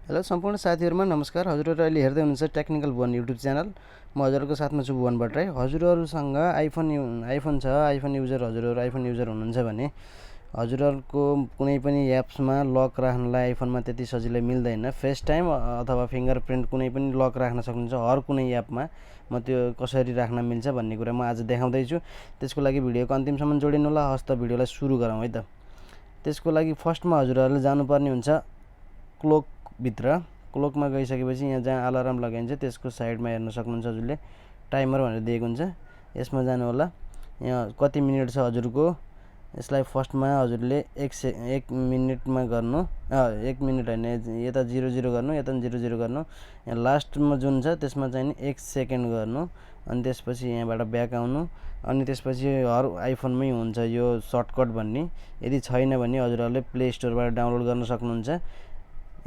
Hello सम्पूर्ण साथीहरुमा नमस्कार। हजुरहरु अहिले हेर्दै हुनुहुन्छ टेक्निकल भुवन युट्युब च्यानल। म हजुरहरुको साथमा छु भुवन भट्टराई। हजुरहरुसँग आइफोन छ, आइफोन युजर हजुरहरु आइफोन युजर हुनुहुन्छ भने हजुरहरुको कुनै पनि एप्समा लक राख्नलाई आइफोनमा त्यति सजिलै मिल्दैन। फेस टाइम अथवा फिंगरप्रिन्ट कुनै पनि लक राख्न सक्नुहुन्छ हर कुनै एपमा। म त्यो कसरी राख्न मिल्छ भन्ने कुरा म आज देखाउँदै छु। त्यसको लागि भिडियोको अन्तिमसम्म जोडिनु होला। हस्त भिडियोलाई सुरु गरौँ है त। त्यसको लागि फर्स्टमा हजुरहरुले जानुपर्ने हुन्छ क्लोक भित्र। क्लोकमा गइसकेपछि यहाँ जहाँ अलार्म लगाइन्छ त्यसको साइडमा हेर्न सक्नुहुन्छ हजुरले टाइमर भनेर दिएको हुन्छ। यसमा जानु होला। यहाँ कति मिनेट छ हजुरको यसलाई फर्स्टमा हजुरले 1 मिनेटमा गर्नु। 1 मिनेट हैन, यता 00 गर्नु, यता 00 गर्नु। यहाँ लास्टमा जुन छ त्यसमा चाहिँ 1 सेकेन्ड गर्नु। अनि त्यसपछि यहाँबाट ब्याक आउनु। अनि त्यसपछि हर आइफोनमै हुन्छ यो सर्टकट भन्ने। यदि छैन भने हजुरहरुले प्ले स्टोरबाट डाउनलोड गर्न सक्नुहुन्छ।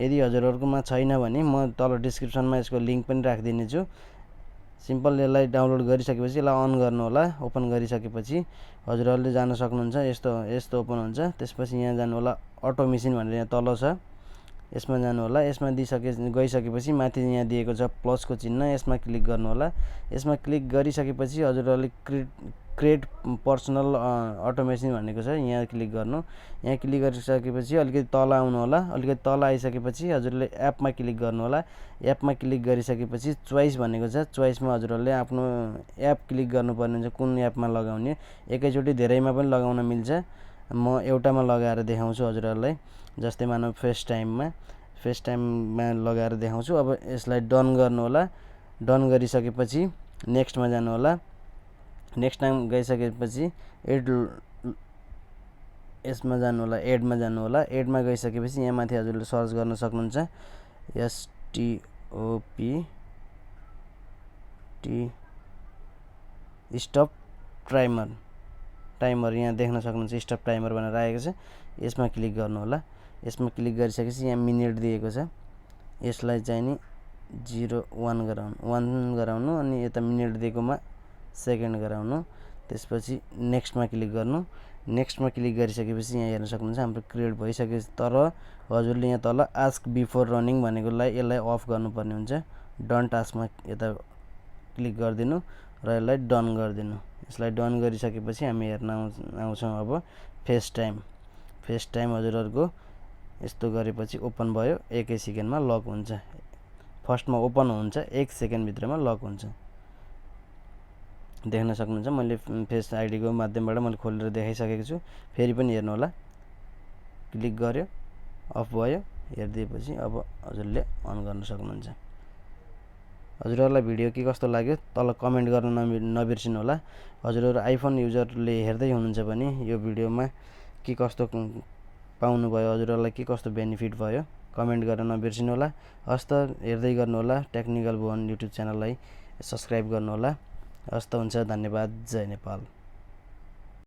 यदि हजुरहरुकोमा छैन भने म तल डिस्क्रिप्सनमा यसको लिंक पनि राखिदिने छु। सिम्पल यसलाई डाउनलोड गरिसकेपछि यसलाई अन गर्नु होला। ओपन गरिसकेपछि हजुरहरुले जान सक्नुहुन्छ। यस्तो ओपन हुन्छ। त्यसपछि यहाँ जानु होला अटो मेसिन भनेर यहाँ तल छ। यसमा जानु होला। यसमा गइसकेपछि माथि यहाँ दिएको छ प्लसको चिन्ह, यसमा क्लिक गर्नु होला। यसमा क्लिक गरिसकेपछि हजुरहरुले क्रिएट पर्सनल अटोमेसन भनेको छ, यहाँ क्लिक गर्नु। यहाँ क्लिक गरिसकेपछि अलिकति तल आउनु होला। अलिकति तल आइसकेपछि हजुरले एपमा क्लिक गर्नु होला। एपमा क्लिक गरिसकेपछि चोइस भनेको छ। चोइसमा हजुरहरुले आफ्नो एप क्लिक गर्नुपर्ने हुन्छ, कुन एपमा लगाउने। एकैचोटी धेरैमा पनि लगाउन मिल्छ। म एउटामा लगाएर देखाउँछु हजुरहरुलाई। जस्तै मानौ फेस टाइममा लगाएर देखाउँछु। अब यसलाई डन गर्नु होला। डन गरिसकेपछि नेक्स्टमा जानु होला। नेक्स्ट टाइम गइसकेपछि यसमा जानु होला, एडमा जानु होला। एडमा गइसकेपछि यहाँ माथि हजुरले सर्च गर्न सक्नुहुन्छ स्टप टाइमर यहाँ देख्न सक्नुहुन्छ। स्टप टाइमर भनेर आएको छ। यसमा क्लिक गर्नु होला। यसमा क्लिक गरिसकेपछि यहाँ मिनेट दिएको छ। यसलाई चाहिँ नि 01 गराउनु अनि यता मिनेट दिएकोमा सेकेन्ड गराउनु। त्यसपछि नेक्स्टमा क्लिक गर्नु। नेक्स्टमा क्लिक गरिसकेपछि यहाँ हेर्न सक्नुहुन्छ हाम्रो क्रिएट भइसक्यो। तर हजुरले यहाँ तल आस्क बिफोर रनिङ भनेकोलाई यसलाई अफ गर्नुपर्ने हुन्छ। डन्ट आस्कमा यता क्लिक गरिदिनु र यसलाई डन गरिदिनु। यसलाई डन गरिसकेपछि हामी हेर्न आउँछौँ अब फेस टाइम हजुरहरुको यस्तो गरेपछि ओपन भयो। 1 सेकेन्डमा लक हुन्छ। फर्स्टमा ओपन हुन्छ, 1 सेकेन्ड भित्रमा लक हुन्छ। देख्न सक्नुहुन्छ। मैले फेस आइडीको माध्यमबाट मैले खोलेर देखाइसकेको छु। फेरि पनि हेर्नु होला। क्लिक गर्यो, अफ भयो। हेर्दिएपछि अब हजुरले अन गर्न सक्नुहुन्छ। हजुरहरुलाई भिडियो के कस्तो लाग्यो तल कमेन्ट गर्न नबिर्सिनु होला। हजुरहरु आइफोन युजरले हेर्दै हुनुहुन्छ भने यो भिडियोमा के कस्तो पाउनु भयो, हजुरहरुलाई के कस्तो बेनिफिट भयो कमेन्ट गर्न नबिर्सिनु होला। हस्त हेर्दै गर्नु होला। टेक्निकल भुवन युट्युब च्यानललाई सब्स्क्राइब गर्नु होला। हस्त हुन्छ। धन्यवाद। जय नेपाल।